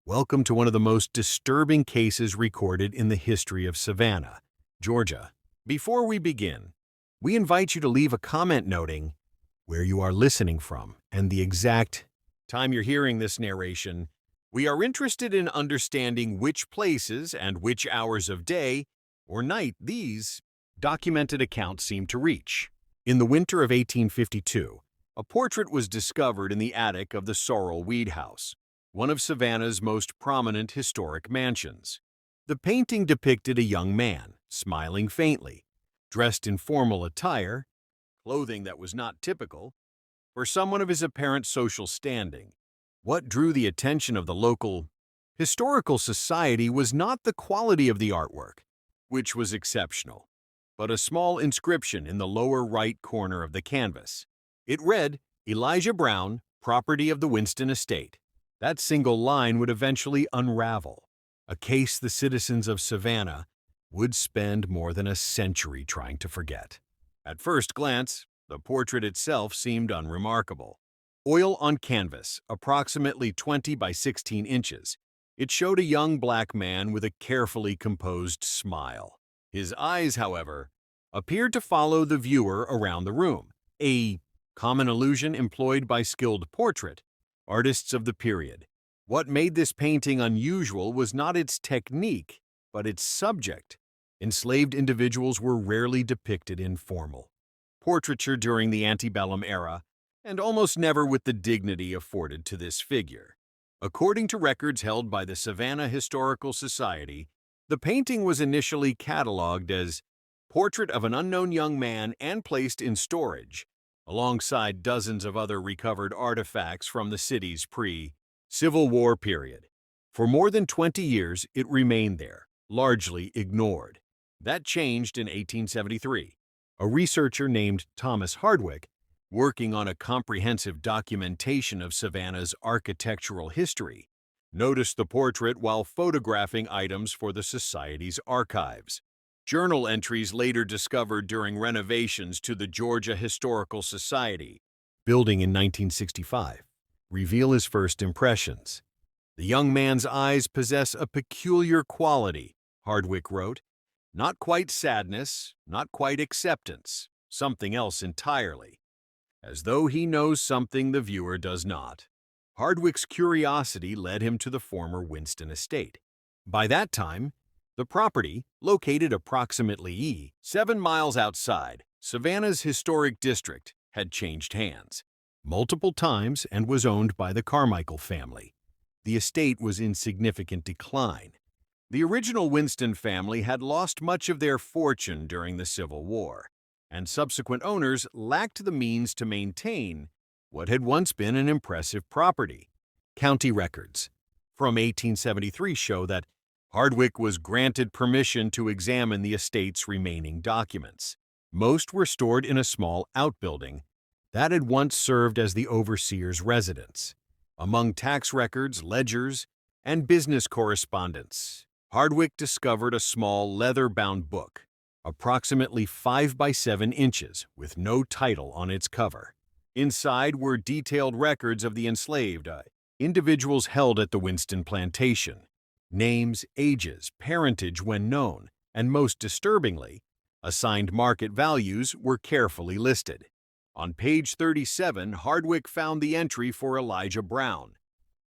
Welcome to one of the most disturbing cases recorded in the history of Savannah, Georgia. Before we begin, we invite you to leave a comment noting where you are listening from and the exact time you're hearing this narration. We are interested in understanding which places and which hours of day or night these documented accounts seem to reach. In the winter of 1852, a portrait was discovered in the attic of the Sorrel Weed House, one of Savannah's most prominent historic mansions. The painting depicted a young man, smiling faintly, dressed in formal attire, clothing that was not typical for someone of his apparent social standing. What drew the attention of the local historical society was not the quality of the artwork, which was exceptional, but a small inscription in the lower right corner of the canvas. It read, "Elijah Brown, property of the Winston estate." That single line would eventually unravel, a case the citizens of Savannah would spend more than a century trying to forget. At first glance, the portrait itself seemed unremarkable. Oil on canvas, approximately 20 by 16 inches, it showed a young black man with a carefully composed smile. His eyes, however, appeared to follow the viewer around the room, a common illusion employed by skilled portrait artists of the period. What made this painting unusual was not its technique, but its subject. Enslaved individuals were rarely depicted in formal portraiture during the antebellum era, and almost never with the dignity afforded to this figure. According to records held by the Savannah Historical Society, the painting was initially catalogued as "Portrait of an Unknown Young Man" and placed in storage, alongside dozens of other recovered artifacts from the city's pre-Civil War period. For more than 20 years, it remained there, largely ignored. That changed in 1873. A researcher named Thomas Hardwick, working on a comprehensive documentation of Savannah's architectural history, noticed the portrait while photographing items for the Society's archives. Journal entries later discovered during renovations to the Georgia Historical Society building in 1965 reveal his first impressions. The young man's eyes possess a peculiar quality, Hardwick wrote. Not quite sadness, not quite acceptance, something else entirely. As though he knows something the viewer does not. Hardwick's curiosity led him to the former Winston estate. By that time, the property, located approximately 7 miles outside Savannah's historic district, had changed hands multiple times and was owned by the Carmichael family. The estate was in significant decline. The original Winston family had lost much of their fortune during the Civil War, and subsequent owners lacked the means to maintain what had once been an impressive property. County records from 1873 show that Hardwick was granted permission to examine the estate's remaining documents. Most were stored in a small outbuilding that had once served as the overseer's residence. Among tax records, ledgers, and business correspondence, Hardwick discovered a small leather-bound book, approximately 5 by 7 inches, with no title on its cover. Inside were detailed records of the enslaved individuals held at the Winston plantation. Names, ages, parentage when known, and most disturbingly, assigned market values were carefully listed. On page 37, Hardwick found the entry for Elijah Brown,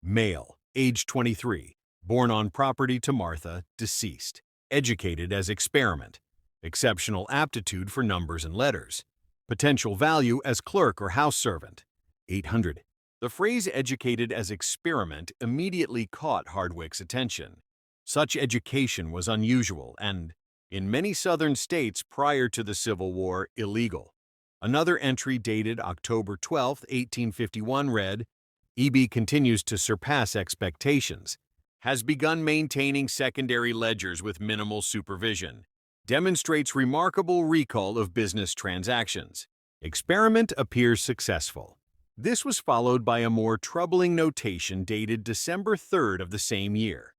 male, age 23, born on property to Martha, deceased, educated as experiment, exceptional aptitude for numbers and letters, potential value as clerk or house servant, 800. The phrase "educated as experiment" immediately caught Hardwick's attention. Such education was unusual and, in many southern states prior to the Civil War, illegal. Another entry dated October 12, 1851 read, "EB continues to surpass expectations, has begun maintaining secondary ledgers with minimal supervision, demonstrates remarkable recall of business transactions. Experiment appears successful." This was followed by a more troubling notation dated December 3rd of the same year.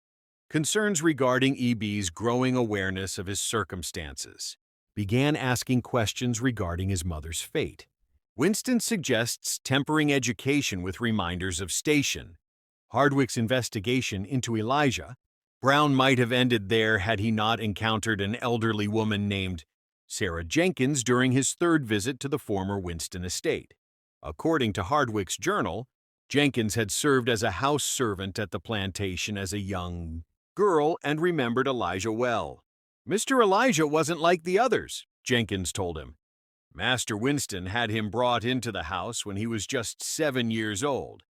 Concerns regarding EB's growing awareness of his circumstances began asking questions regarding his mother's fate. Winston suggests tempering education with reminders of station, Hardwick's investigation into Elijah Brown might have ended there had he not encountered an elderly woman named Sarah Jenkins during his third visit to the former Winston estate. According to Hardwick's journal, Jenkins had served as a house servant at the plantation as a young girl and remembered Elijah well. "Mr. Elijah wasn't like the others," Jenkins told him. "Master Winston had him brought into the house when he was just 7 years old.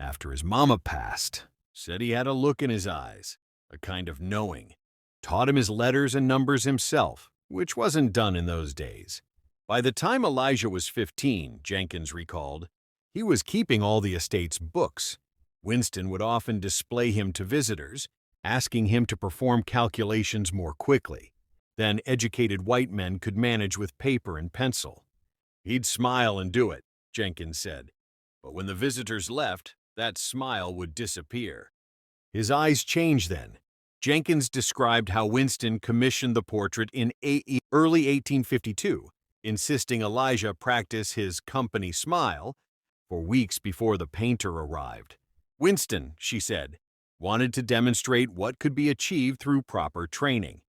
After his mama passed, said he had a look in his eyes, a kind of knowing. Taught him his letters and numbers himself, which wasn't done in those days. By the time Elijah was 15, Jenkins recalled, he was keeping all the estate's books. Winston would often display him to visitors, asking him to perform calculations more quickly than educated white men could manage with paper and pencil. He'd smile and do it," Jenkins said. "But when the visitors left, that smile would disappear." His eyes changed then. Jenkins described how Winston commissioned the portrait in early 1852, insisting Elijah practice his company smile for weeks before the painter arrived. Winston, she said, wanted to demonstrate what could be achieved through proper training.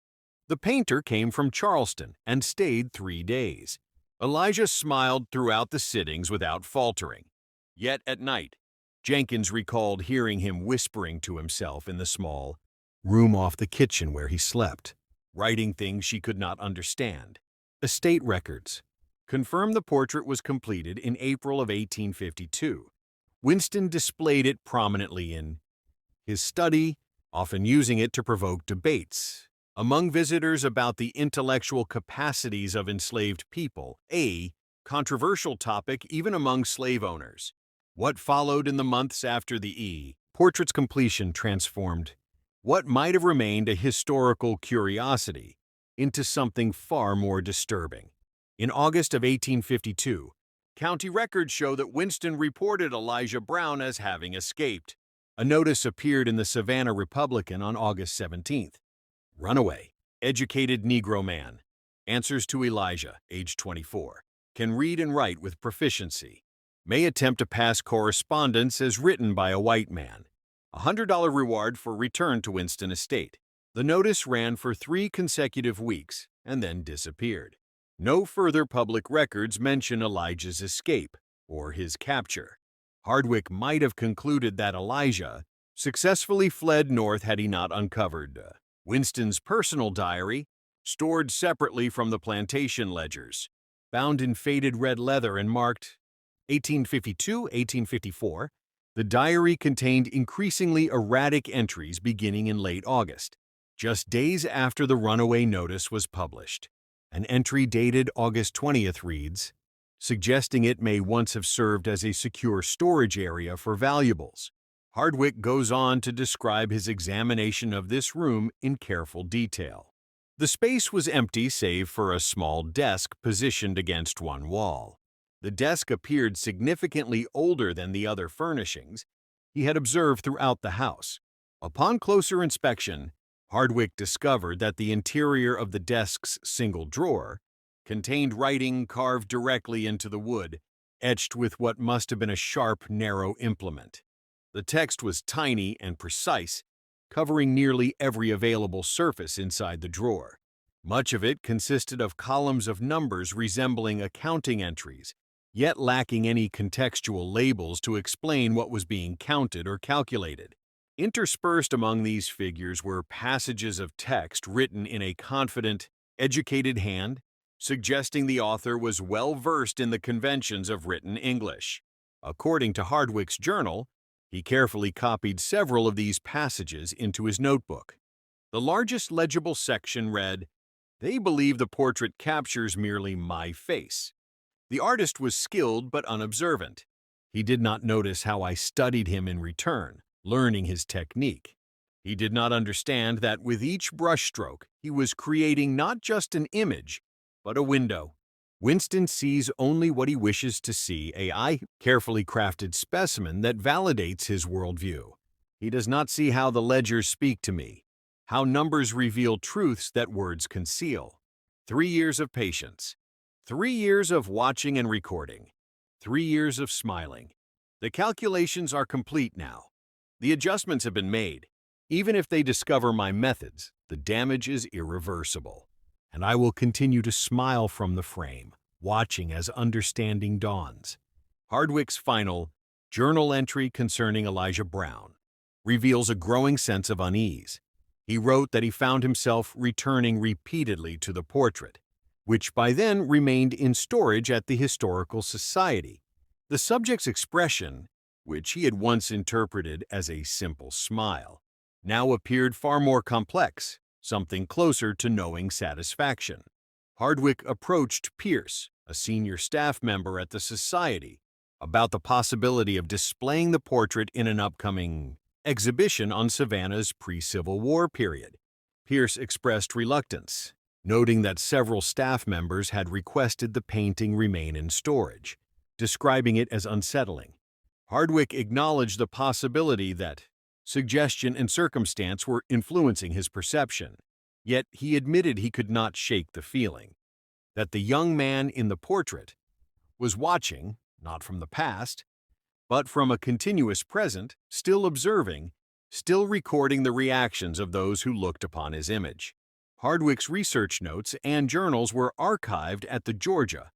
The painter came from Charleston and stayed 3 days. Elijah smiled throughout the sittings without faltering. Yet at night, Jenkins recalled hearing him whispering to himself in the small room off the kitchen where he slept, writing things she could not understand. Estate records confirmed the portrait was completed in April of 1852. Winston displayed it prominently in his study, often using it to provoke debates among visitors about the intellectual capacities of enslaved people, a controversial topic even among slave owners. What followed in the months after the portrait's completion transformed what might have remained a historical curiosity into something far more disturbing. In August of 1852, county records show that Winston reported Elijah Brown as having escaped. A notice appeared in the Savannah Republican on August 17th. Runaway, educated Negro man, answers to Elijah, age 24, can read and write with proficiency, may attempt to pass correspondence as written by a white man. $100 reward for return to Winston estate. The notice ran for 3 consecutive weeks and then disappeared. No further public records mention Elijah's escape or his capture. Hardwick might have concluded that Elijah successfully fled north had he not uncovered Winston's personal diary, stored separately from the plantation ledgers, bound in faded red leather and marked 1852-1854, the diary contained increasingly erratic entries beginning in late August, just days after the runaway notice was published. An entry dated August 20th reads, suggesting it may once have served as a secure storage area for valuables. Hardwick goes on to describe his examination of this room in careful detail. The space was empty save for a small desk positioned against one wall. The desk appeared significantly older than the other furnishings he had observed throughout the house. Upon closer inspection, Hardwick discovered that the interior of the desk's single drawer contained writing carved directly into the wood, etched with what must have been a sharp, narrow implement. The text was tiny and precise, covering nearly every available surface inside the drawer. Much of it consisted of columns of numbers resembling accounting entries, yet lacking any contextual labels to explain what was being counted or calculated. Interspersed among these figures were passages of text written in a confident, educated hand, suggesting the author was well versed in the conventions of written English. According to Hardwick's journal, he carefully copied several of these passages into his notebook. The largest legible section read, "They believe the portrait captures merely my face. The artist was skilled but unobservant. He did not notice how I studied him in return, learning his technique. He did not understand that with each brushstroke he was creating not just an image, but a window. Winston sees only what he wishes to see, a carefully crafted specimen that validates his worldview. He does not see how the ledgers speak to me, how numbers reveal truths that words conceal. 3 years of patience. 3 years of watching and recording. 3 years of smiling. The calculations are complete now. The adjustments have been made. Even if they discover my methods, the damage is irreversible. And I will continue to smile from the frame, watching as understanding dawns. Hardwick's final journal entry concerning Elijah Brown reveals a growing sense of unease. He wrote that he found himself returning repeatedly to the portrait, which by then remained in storage at the Historical Society. The subject's expression, which he had once interpreted as a simple smile, now appeared far more complex, something closer to knowing satisfaction. Hardwick approached Pierce, a senior staff member at the Society, about the possibility of displaying the portrait in an upcoming exhibition on Savannah's pre-Civil War period. Pierce expressed reluctance, noting that several staff members had requested the painting remain in storage, describing it as unsettling. Hardwick acknowledged the possibility that suggestion and circumstance were influencing his perception, yet he admitted he could not shake the feeling that the young man in the portrait was watching, not from the past, but from a continuous present, still observing, still recording the reactions of those who looked upon his image. Hardwick's research notes and journals were archived at the Georgia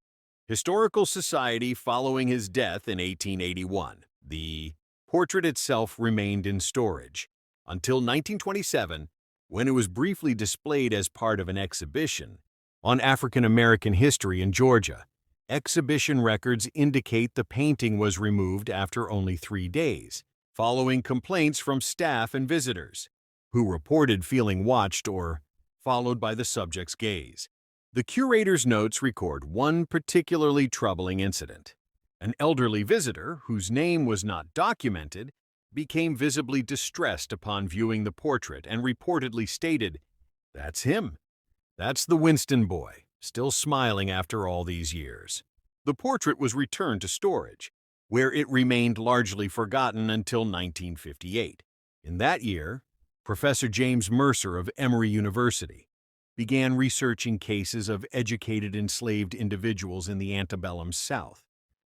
Historical Society following his death in 1881. The portrait itself remained in storage until 1927, when it was briefly displayed as part of an exhibition on African American history in Georgia. Exhibition records indicate the painting was removed after only 3 days, following complaints from staff and visitors, who reported feeling watched or followed by the subject's gaze. The curator's notes record one particularly troubling incident. An elderly visitor, whose name was not documented, became visibly distressed upon viewing the portrait and reportedly stated, "That's him. That's the Winston boy, still smiling after all these years." The portrait was returned to storage, where it remained largely forgotten until 1958. In that year, Professor James Mercer of Emory University began researching cases of educated enslaved individuals in the antebellum South.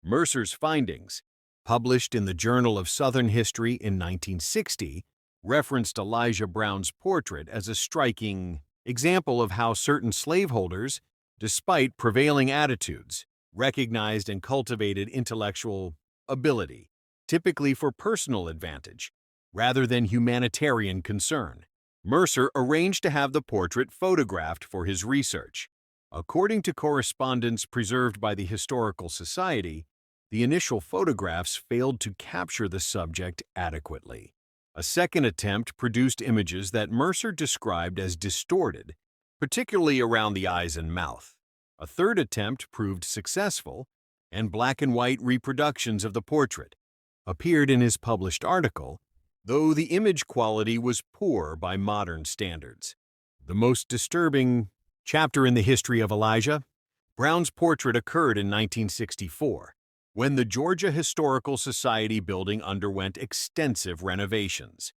Mercer's findings, published in the Journal of Southern History in 1960, referenced Elijah Brown's portrait as a striking example of how certain slaveholders, despite prevailing attitudes, recognized and cultivated intellectual ability, typically for personal advantage, rather than humanitarian concern. Mercer arranged to have the portrait photographed for his research. According to correspondence preserved by the Historical Society, the initial photographs failed to capture the subject adequately. A second attempt produced images that Mercer described as distorted, particularly around the eyes and mouth. A third attempt proved successful, and black and white reproductions of the portrait appeared in his published article, though the image quality was poor by modern standards. The most disturbing chapter in the history of Elijah Brown's portrait occurred in 1964, when the Georgia Historical Society building underwent extensive renovations.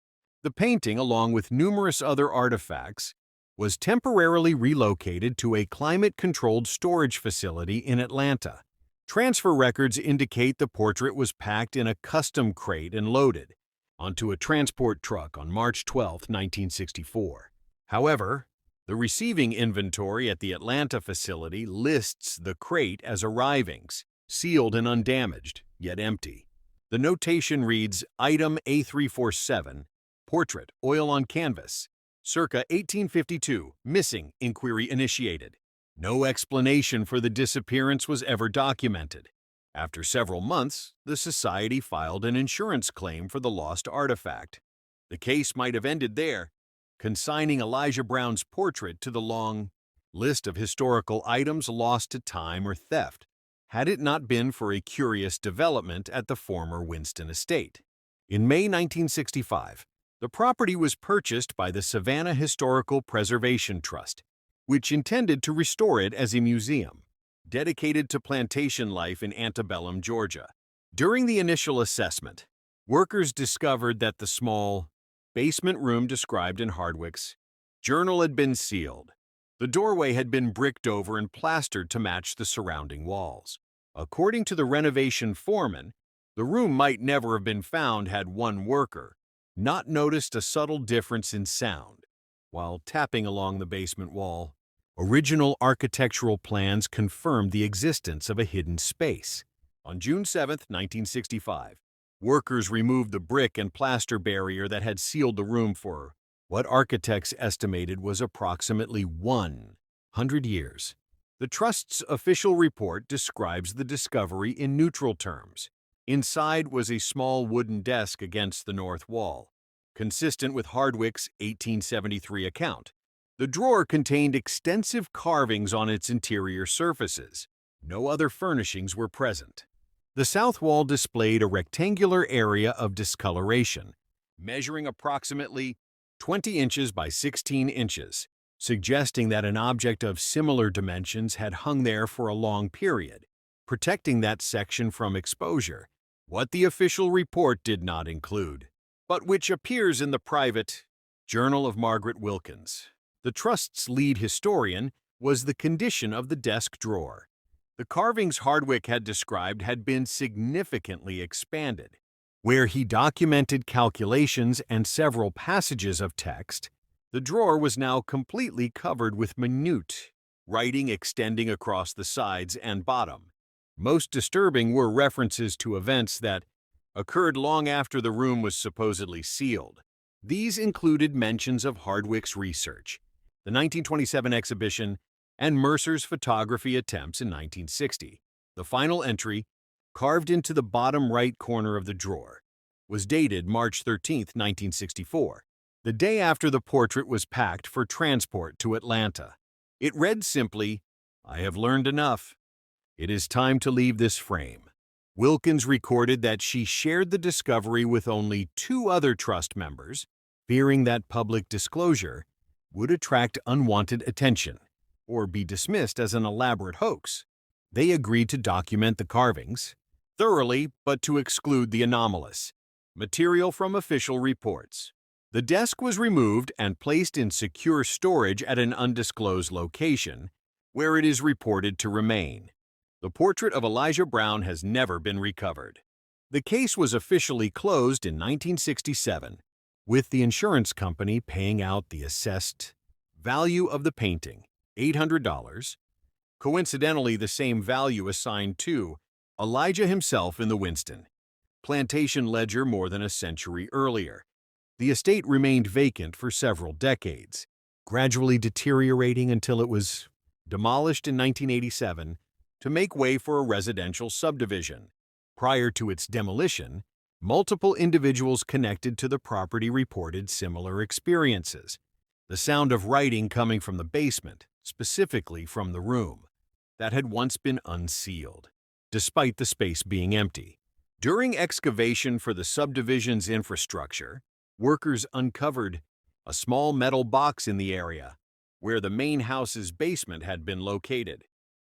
The painting, along with numerous other artifacts, was temporarily relocated to a climate-controlled storage facility in Atlanta. Transfer records indicate the portrait was packed in a custom crate and loaded onto a transport truck on March 12, 1964. However, the receiving inventory at the Atlanta facility lists the crate as arrivings, sealed and undamaged, yet empty. The notation reads, Item A347, Portrait, Oil on Canvas, circa 1852, missing, inquiry initiated. No explanation for the disappearance was ever documented. After several months, the Society filed an insurance claim for the lost artifact. The case might have ended there, consigning Elijah Brown's portrait to the long list of historical items lost to time or theft, had it not been for a curious development at the former Winston estate. In May 1965, the property was purchased by the Savannah Historical Preservation Trust, which intended to restore it as a museum, dedicated to plantation life in antebellum Georgia. During the initial assessment, workers discovered that the small basement room described in Hardwick's journal had been sealed. The doorway had been bricked over and plastered to match the surrounding walls. According to the renovation foreman, the room might never have been found had one worker, not noticed a subtle difference in sound while tapping along the basement wall. Original architectural plans confirmed the existence of a hidden space. On June 7, 1965, workers removed the brick and plaster barrier that had sealed the room for what architects estimated was approximately 100 years. The Trust's official report describes the discovery in neutral terms. Inside was a small wooden desk against the north wall, consistent with Hardwick's 1873 account. The drawer contained extensive carvings on its interior surfaces. No other furnishings were present. The south wall displayed a rectangular area of discoloration, measuring approximately 20 inches by 16 inches, suggesting that an object of similar dimensions had hung there for a long period, protecting that section from exposure. What the official report did not include, but which appears in the private Journal of Margaret Wilkins. The Trust's lead historian was the condition of the desk drawer. The carvings Hardwick had described had been significantly expanded. Where he documented calculations and several passages of text, the drawer was now completely covered with minute writing extending across the sides and bottom. Most disturbing were references to events that occurred long after the room was supposedly sealed. These included mentions of Hardwick's research, the 1927 exhibition, and Mercer's photography attempts in 1960. The final entry, carved into the bottom right corner of the drawer, was dated March 13, 1964, the day after the portrait was packed for transport to Atlanta. It read simply, "I have learned enough. It is time to leave this frame." Wilkins recorded that she shared the discovery with only 2 other trust members, fearing that public disclosure would attract unwanted attention or be dismissed as an elaborate hoax. They agreed to document the carvings thoroughly, but to exclude the anomalous material from official reports. The desk was removed and placed in secure storage at an undisclosed location, where it is reported to remain. The portrait of Elijah Brown has never been recovered. The case was officially closed in 1967, with the insurance company paying out the assessed value of the painting, $800, coincidentally the same value assigned to Elijah himself in the Winston plantation ledger more than a century earlier. The estate remained vacant for several decades, gradually deteriorating until it was demolished in 1987 to make way for a residential subdivision. Prior to its demolition, multiple individuals connected to the property reported similar experiences. The sound of writing coming from the basement, specifically from the room that had once been unsealed, despite the space being empty. During excavation for the subdivision's infrastructure, workers uncovered a small metal box in the area where the main house's basement had been located.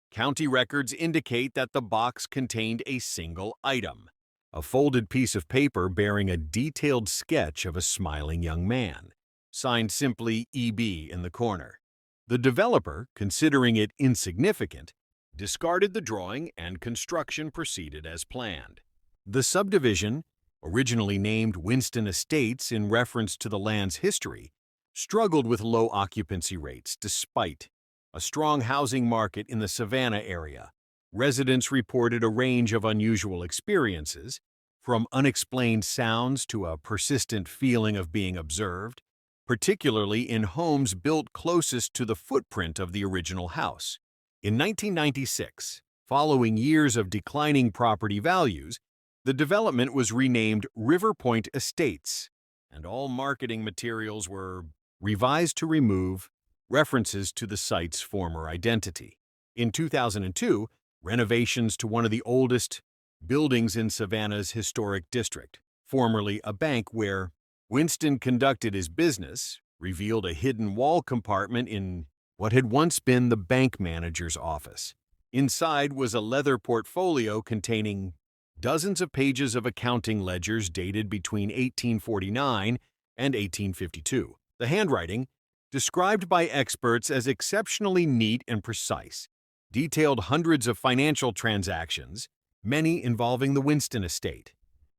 County records indicate that the box contained a single item, a folded piece of paper bearing a detailed sketch of a smiling young man, signed simply EB in the corner. The developer, considering it insignificant, discarded the drawing and construction proceeded as planned. The subdivision, originally named Winston Estates in reference to the land's history, struggled with low occupancy rates despite a strong housing market in the Savannah area. Residents reported a range of unusual experiences, from unexplained sounds to a persistent feeling of being observed, particularly in homes built closest to the footprint of the original house. In 1996, following years of declining property values, the development was renamed River Point Estates, and all marketing materials were revised to remove references to the site's former identity. In 2002, renovations to one of the oldest buildings in Savannah's historic district, formerly a bank where Winston conducted his business, revealed a hidden wall compartment in what had once been the bank manager's office. Inside was a leather portfolio containing dozens of pages of accounting ledgers dated between 1849 and 1852. The handwriting, described by experts as exceptionally neat and precise, detailed hundreds of financial transactions, many involving the Winston estate.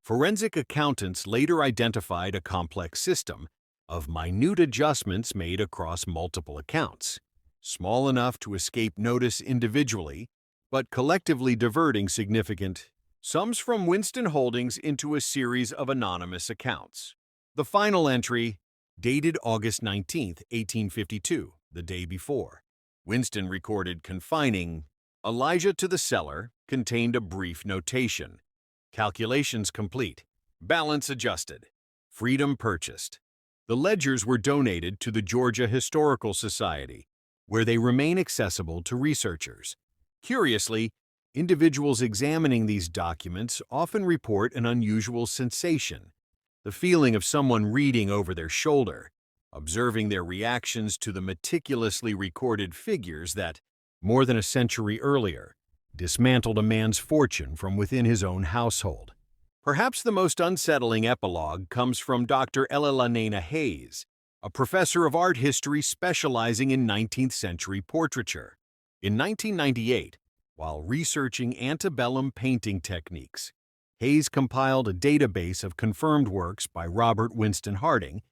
Forensic accountants later identified a complex system of minute adjustments made across multiple accounts, small enough to escape notice individually, but collectively diverting significant sums from Winston Holdings into a series of anonymous accounts. The final entry, dated August 19, 1852, the day before, Winston recorded confining Elijah to the cellar, contained a brief notation. Calculations complete. Balance adjusted. Freedom purchased. The ledgers were donated to the Georgia Historical Society, where they remain accessible to researchers. Curiously, individuals examining these documents often report an unusual sensation, the feeling of someone reading over their shoulder, observing their reactions to the meticulously recorded figures that, more than a century earlier, dismantled a man's fortune from within his own household. Perhaps the most unsettling epilogue comes from Dr. Elena Hayes, a professor of art history specializing in 19th century portraiture. In 1998, while researching antebellum painting techniques, Hayes compiled a database of confirmed works by Robert Winston Harding,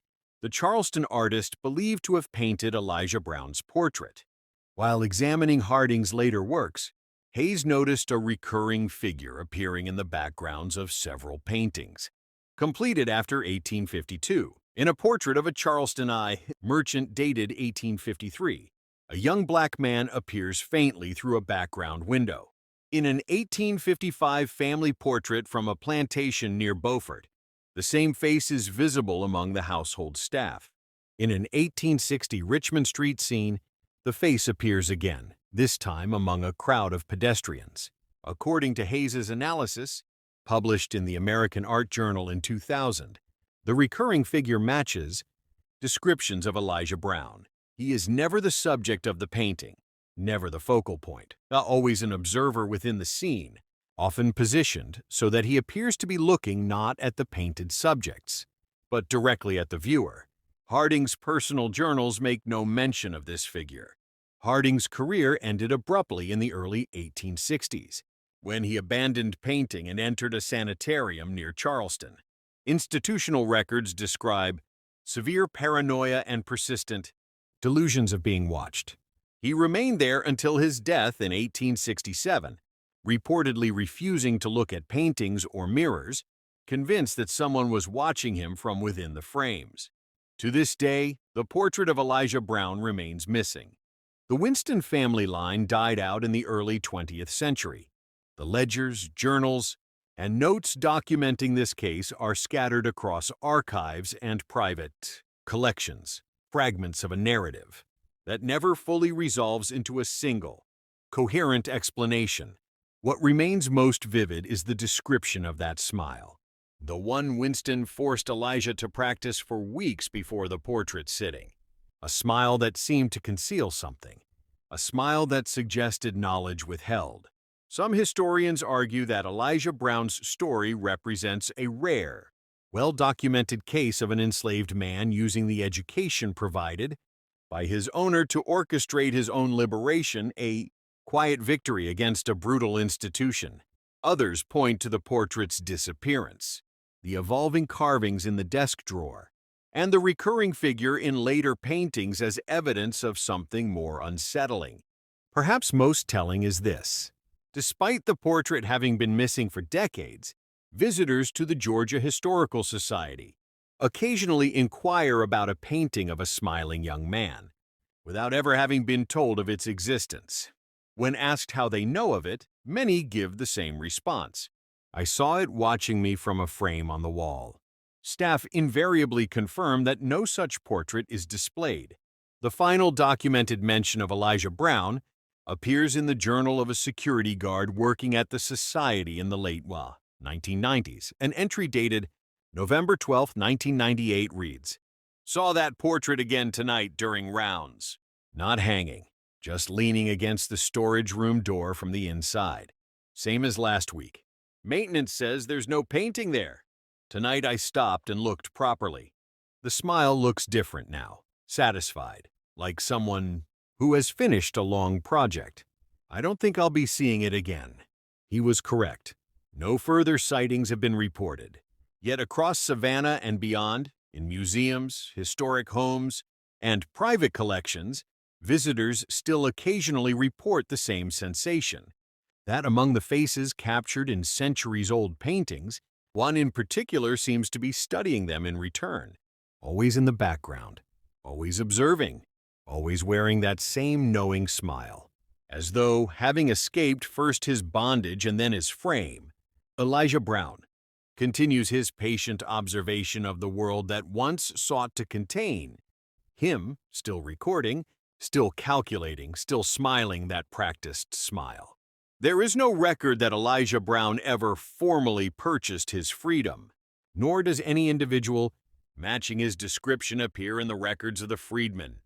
the Charleston artist believed to have painted Elijah Brown's portrait. While examining Harding's later works, Hayes noticed a recurring figure appearing in the backgrounds of several paintings, completed after 1852. In a portrait of a Charleston merchant dated 1853, a young black man appears faintly through a background window. In an 1855 family portrait from a plantation near Beaufort, the same face is visible among the household staff. In an 1860 Richmond Street scene, the face appears again, this time among a crowd of pedestrians. According to Hayes's analysis, published in the American Art Journal in 2000, the recurring figure matches descriptions of Elijah Brown. He is never the subject of the painting, never the focal point, always an observer within the scene, often positioned so that he appears to be looking not at the painted subjects, but directly at the viewer. Harding's personal journals make no mention of this figure. Harding's career ended abruptly in the early 1860s, when he abandoned painting and entered a sanitarium near Charleston. Institutional records describe severe paranoia and persistent delusions of being watched. He remained there until his death in 1867, reportedly refusing to look at paintings or mirrors, convinced that someone was watching him from within the frames. To this day, the portrait of Elijah Brown remains missing. The Winston family line died out in the early 20th century. The ledgers, journals, and notes documenting this case are scattered across archives and private collections, fragments of a narrative that never fully resolves into a single, coherent explanation. What remains most vivid is the description of that smile, the one Winston forced Elijah to practice for weeks before the portrait sitting. A smile that seemed to conceal something, a smile that suggested knowledge withheld. Some historians argue that Elijah Brown's story represents a rare, well-documented case of an enslaved man using the education provided by his owner to orchestrate his own liberation, a quiet victory against a brutal institution. Others point to the portrait's disappearance, the evolving carvings in the desk drawer, and the recurring figure in later paintings as evidence of something more unsettling. Perhaps most telling is this. Despite the portrait having been missing for decades, visitors to the Georgia Historical Society occasionally inquire about a painting of a smiling young man, without ever having been told of its existence. When asked how they know of it, many give the same response. I saw it watching me from a frame on the wall. Staff invariably confirm that no such portrait is displayed. The final documented mention of Elijah Brown appears in the journal of a security guard working at the Society in the late 1990s. An entry dated November 12, 1998 reads, "Saw that portrait again tonight during rounds. Not hanging, just leaning against the storage room door from the inside. Same as last week. Maintenance says there's no painting there. Tonight I stopped and looked properly." The smile looks different now, satisfied, like someone who has finished a long project. I don't think I'll be seeing it again. He was correct. No further sightings have been reported. Yet across Savannah and beyond, in museums, historic homes, and private collections, visitors still occasionally report the same sensation. That among the faces captured in centuries-old paintings, one in particular seems to be studying them in return, always in the background, always observing, always wearing that same knowing smile, as though, having escaped first his bondage and then his frame, Elijah Brown continues his patient observation of the world that once sought to contain him, still recording, still calculating, still smiling that practiced smile. There is no record that Elijah Brown ever formally purchased his freedom, nor does any individual matching his description appear in the records of the freedmen,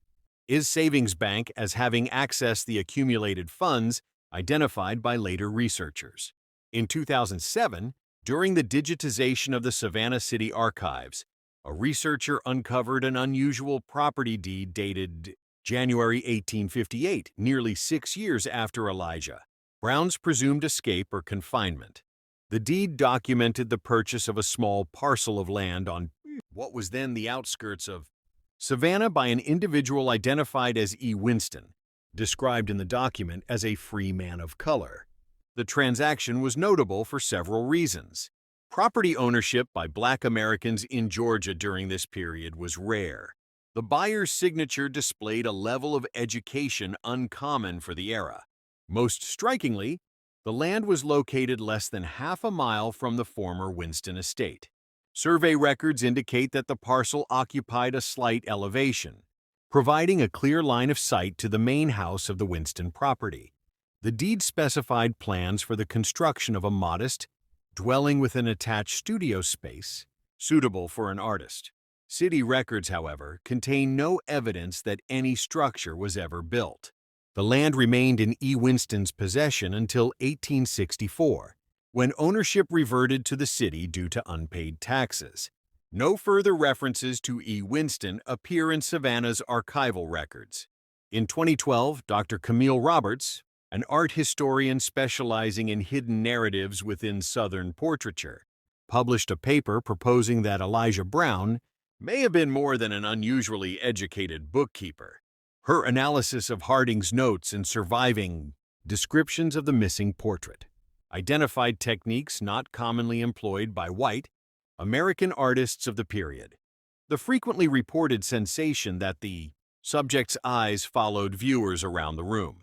his savings bank as having accessed the accumulated funds identified by later researchers. In 2007, during the digitization of the Savannah City archives, a researcher uncovered an unusual property deed dated January 1858, nearly 6 years after Elijah Brown's presumed escape or confinement. The deed documented the purchase of a small parcel of land on what was then the outskirts of Savannah by an individual identified as E. Winston, described in the document as a free man of color. The transaction was notable for several reasons. Property ownership by Black Americans in Georgia during this period was rare. The buyer's signature displayed a level of education uncommon for the era. Most strikingly, the land was located less than half a mile from the former Winston estate. Survey records indicate that the parcel occupied a slight elevation, providing a clear line of sight to the main house of the Winston property. The deed specified plans for the construction of a modest dwelling with an attached studio space suitable for an artist. City records, however, contain no evidence that any structure was ever built. The land remained in E. Winston's possession until 1864, when ownership reverted to the city due to unpaid taxes. No further references to E. Winston appear in Savannah's archival records. In 2012, Dr. Camille Roberts, an art historian specializing in hidden narratives within Southern portraiture, published a paper proposing that Elijah Brown may have been more than an unusually educated bookkeeper. Her analysis of Harding's notes and surviving descriptions of the missing portrait identified techniques not commonly employed by white American artists of the period. The frequently reported sensation that the subject's eyes followed viewers around the room,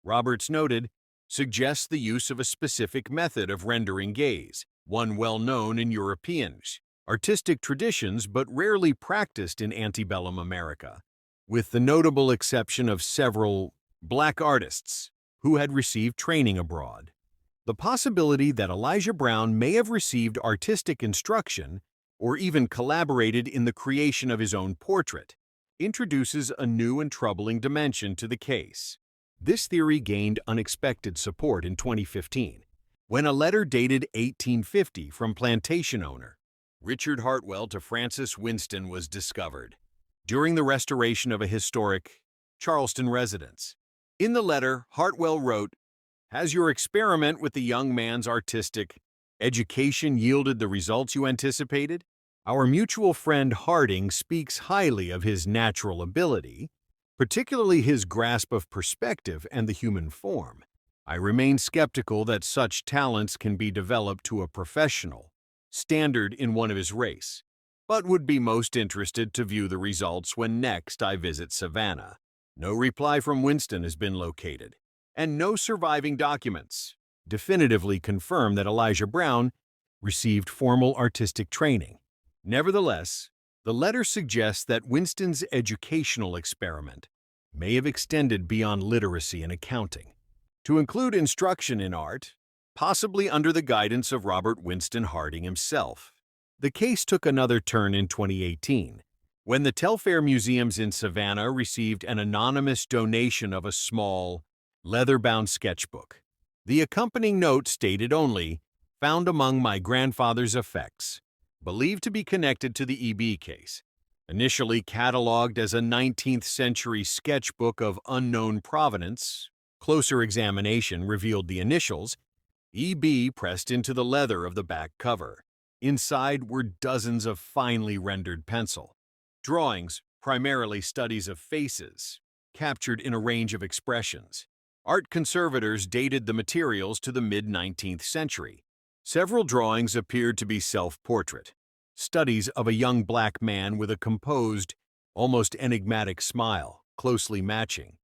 Roberts noted, suggests the use of a specific method of rendering gaze, one well known in European artistic traditions but rarely practiced in antebellum America, with the notable exception of several Black artists who had received training abroad. The possibility that Elijah Brown may have received artistic instruction or even collaborated in the creation of his own portrait introduces a new and troubling dimension to the case. This theory gained unexpected support in 2015, when a letter dated 1850 from plantation owner Richard Hartwell to Francis Winston was discovered during the restoration of a historic Charleston residence. In the letter, Hartwell wrote, "Has your experiment with the young man's artistic education yielded the results you anticipated? Our mutual friend Harding speaks highly of his natural ability, particularly his grasp of perspective and the human form. I remain skeptical that such talents can be developed to a professional standard in one of his race, but would be most interested to view the results when next I visit Savannah." No reply from Winston has been located, and no surviving documents definitively confirm that Elijah Brown received formal artistic training. Nevertheless, the letter suggests that Winston's educational experiment may have extended beyond literacy and accounting, to include instruction in art, possibly under the guidance of Robert Winston Harding himself. The case took another turn in 2018, when the Telfair Museums in Savannah received an anonymous donation of a small, leather-bound sketchbook. The accompanying note stated only, "Found among my grandfather's effects," believed to be connected to the E.B. case. Initially catalogued as a 19th century sketchbook of unknown provenance, closer examination revealed the initials, E.B. pressed into the leather of the back cover. Inside were dozens of finely rendered pencil drawings, primarily studies of faces, captured in a range of expressions. Art conservators dated the materials to the mid-19th century. Several drawings appeared to be self-portrait, studies of a young black man with a composed, almost enigmatic smile, closely matching.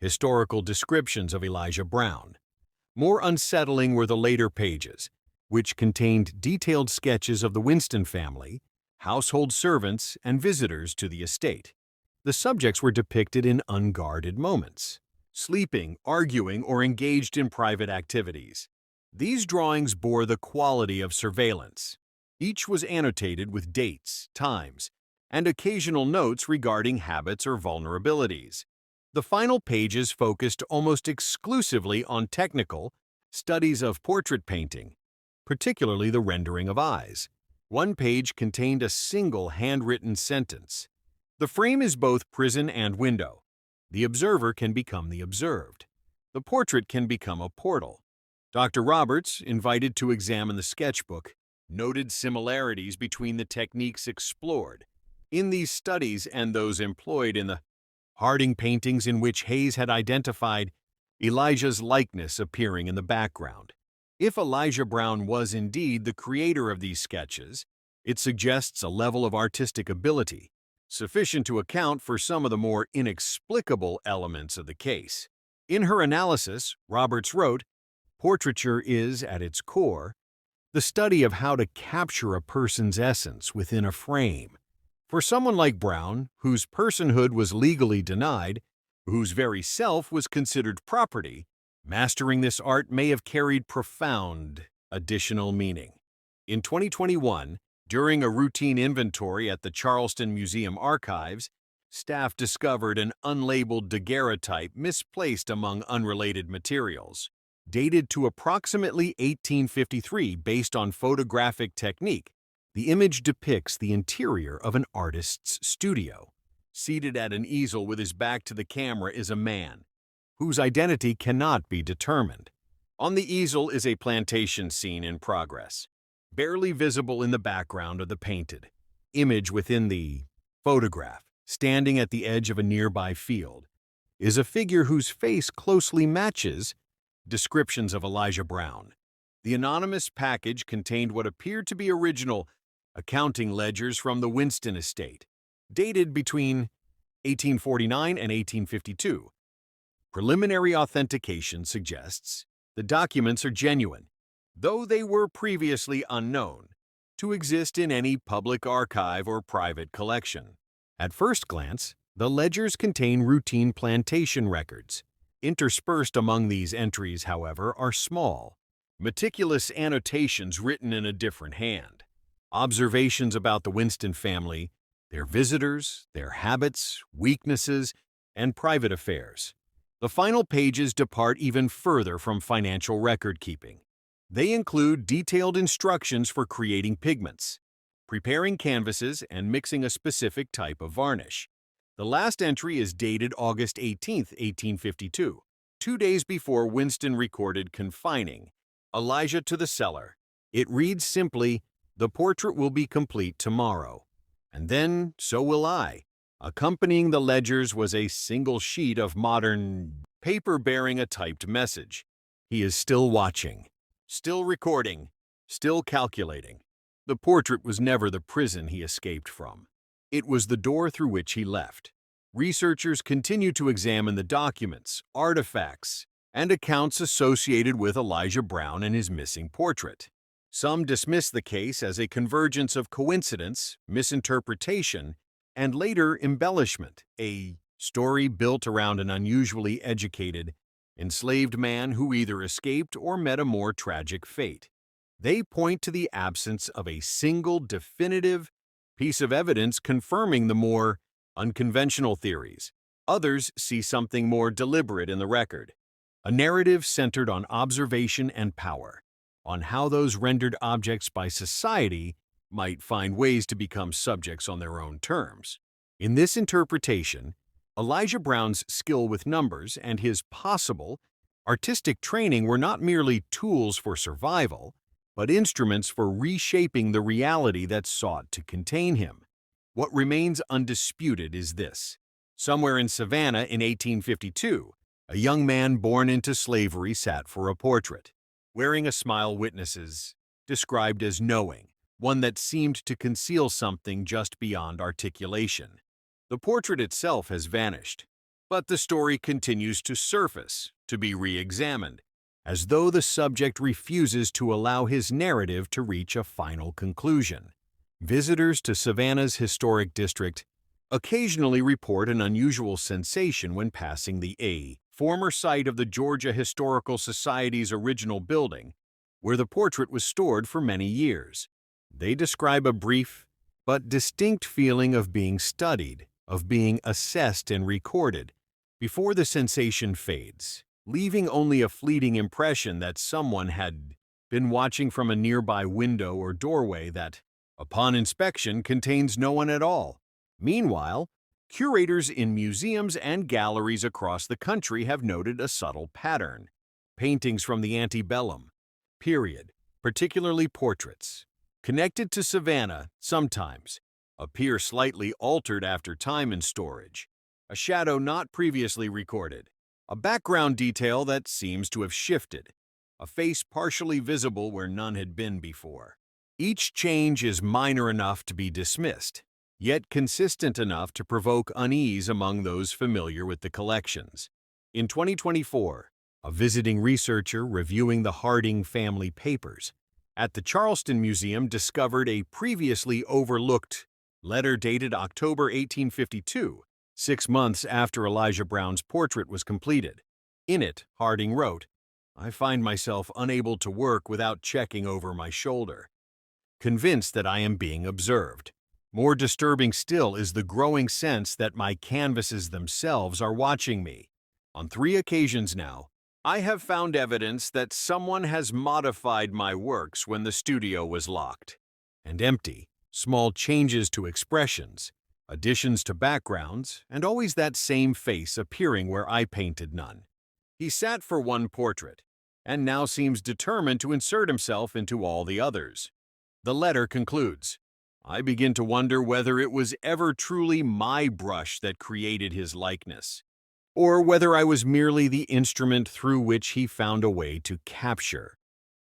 Historical descriptions of Elijah Brown. More unsettling were the later pages, which contained detailed sketches of the Winston family, household servants, and visitors to the estate. The subjects were depicted in unguarded moments, sleeping, arguing, or engaged in private activities. These drawings bore the quality of surveillance. Each was annotated with dates, times, and occasional notes regarding habits or vulnerabilities. The final pages focused almost exclusively on technical studies of portrait painting, particularly the rendering of eyes. One page contained a single handwritten sentence. The frame is both prison and window. The observer can become the observed. The portrait can become a portal. Dr. Roberts, invited to examine the sketchbook, noted similarities between the techniques explored in these studies and those employed in the Harding paintings, in which Hayes had identified Elijah's likeness appearing in the background. If Elijah Brown was indeed the creator of these sketches, it suggests a level of artistic ability sufficient to account for some of the more inexplicable elements of the case. In her analysis, Roberts wrote, "Portraiture is, at its core, the study of how to capture a person's essence within a frame. For someone like Brown, whose personhood was legally denied, whose very self was considered property, mastering this art may have carried profound additional meaning." In 2021, during a routine inventory at the Charleston Museum Archives, staff discovered an unlabeled daguerreotype misplaced among unrelated materials. Dated to approximately 1853 based on photographic technique, the image depicts the interior of an artist's studio. Seated at an easel with his back to the camera is a man, whose identity cannot be determined. On the easel is a plantation scene in progress. Barely visible in the background of the painted image within the photograph, standing at the edge of a nearby field, is a figure whose face closely matches descriptions of Elijah Brown. The anonymous package contained what appeared to be original accounting ledgers from the Winston estate, dated between 1849 and 1852. Preliminary authentication suggests the documents are genuine, though they were previously unknown to exist in any public archive or private collection. At first glance, the ledgers contain routine plantation records. Interspersed among these entries, however, are small, meticulous annotations written in a different hand. Observations about the Winston family, their visitors, their habits, weaknesses, and private affairs. The final pages depart even further from financial record-keeping. They include detailed instructions for creating pigments, preparing canvases, and mixing a specific type of varnish. The last entry is dated August 18, 1852, 2 days before Winston recorded confining Elijah to the cellar. It reads simply, "The portrait will be complete tomorrow, and then so will I." Accompanying the ledgers was a single sheet of modern paper bearing a typed message. He is still watching, still recording, still calculating. The portrait was never the prison he escaped from. It was the door through which he left. Researchers continue to examine the documents, artifacts, and accounts associated with Elijah Brown and his missing portrait. Some dismiss the case as a convergence of coincidence, misinterpretation, and later embellishment, a story built around an unusually educated, enslaved man who either escaped or met a more tragic fate. They point to the absence of a single definitive piece of evidence confirming the more unconventional theories. Others see something more deliberate in the record, a narrative centered on observation and power, on how those rendered objects by society might find ways to become subjects on their own terms. In this interpretation, Elijah Brown's skill with numbers and his possible artistic training were not merely tools for survival, but instruments for reshaping the reality that sought to contain him. What remains undisputed is this. Somewhere in Savannah in 1852, a young man born into slavery sat for a portrait. Wearing a smile witnesses described as knowing, one that seemed to conceal something just beyond articulation. The portrait itself has vanished, but the story continues to surface, to be re-examined, as though the subject refuses to allow his narrative to reach a final conclusion. Visitors to Savannah's historic district occasionally report an unusual sensation when passing the former site of the Georgia Historical Society's original building, where the portrait was stored for many years. They describe a brief but distinct feeling of being studied, of being assessed and recorded, before the sensation fades, leaving only a fleeting impression that someone had been watching from a nearby window or doorway that, upon inspection, contains no one at all. Meanwhile, curators in museums and galleries across the country have noted a subtle pattern. Paintings from the antebellum period, particularly portraits, connected to Savannah, sometimes appear slightly altered after time and storage. A shadow not previously recorded, a background detail that seems to have shifted, a face partially visible where none had been before. Each change is minor enough to be dismissed, yet consistent enough to provoke unease among those familiar with the collections. In 2024, a visiting researcher reviewing the Harding family papers at the Charleston Museum discovered a previously overlooked letter dated October 1852, 6 months after Elijah Brown's portrait was completed. In it, Harding wrote, "I find myself unable to work without checking over my shoulder, convinced that I am being observed. More disturbing still is the growing sense that my canvases themselves are watching me. On 3 occasions now, I have found evidence that someone has modified my works when the studio was locked and empty. Small changes to expressions, additions to backgrounds, and always that same face appearing where I painted none." He sat for one portrait, and now seems determined to insert himself into all the others. The letter concludes, "I begin to wonder whether it was ever truly my brush that created his likeness, or whether I was merely the instrument through which he found a way to capture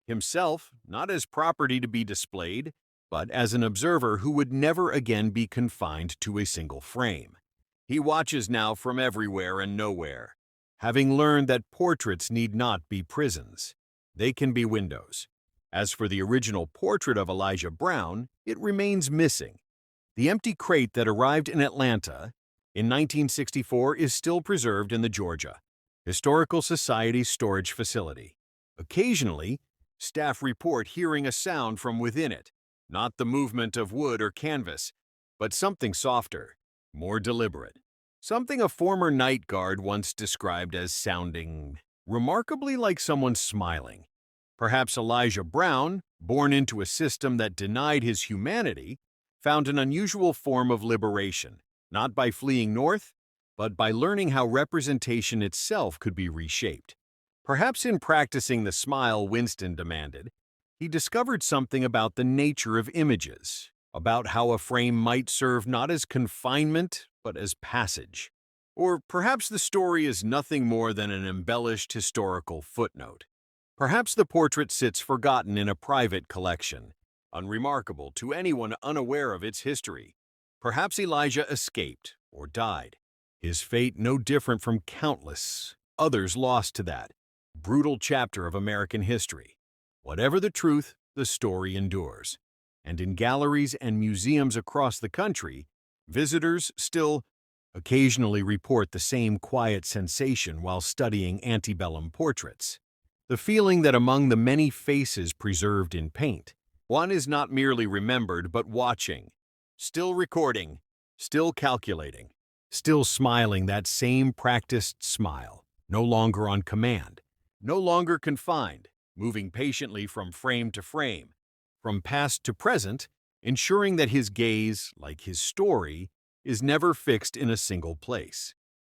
himself, not as property to be displayed, but as an observer who would never again be confined to a single frame. He watches now from everywhere and nowhere, having learned that portraits need not be prisons. They can be windows. As for the original portrait of Elijah Brown, it remains missing. The empty crate that arrived in Atlanta in 1964 is still preserved in the Georgia Historical Society's storage facility. Occasionally, staff report hearing a sound from within it, not the movement of wood or canvas, but something softer, more deliberate. Something a former night guard once described as sounding remarkably like someone smiling. Perhaps Elijah Brown, born into a system that denied his humanity, found an unusual form of liberation, not by fleeing north, but by learning how representation itself could be reshaped. Perhaps in practicing the smile Winston demanded, he discovered something about the nature of images, about how a frame might serve not as confinement, but as passage. Or perhaps the story is nothing more than an embellished historical footnote. Perhaps the portrait sits forgotten in a private collection, unremarkable to anyone unaware of its history. Perhaps Elijah escaped or died, his fate no different from countless others lost to that brutal chapter of American history. Whatever the truth, the story endures. And in galleries and museums across the country, visitors still occasionally report the same quiet sensation while studying antebellum portraits. The feeling that among the many faces preserved in paint, one is not merely remembered but watching, still recording, still calculating, still smiling that same practiced smile, no longer on command, no longer confined, moving patiently from frame to frame, from past to present, ensuring that his gaze, like his story, is never fixed in a single place.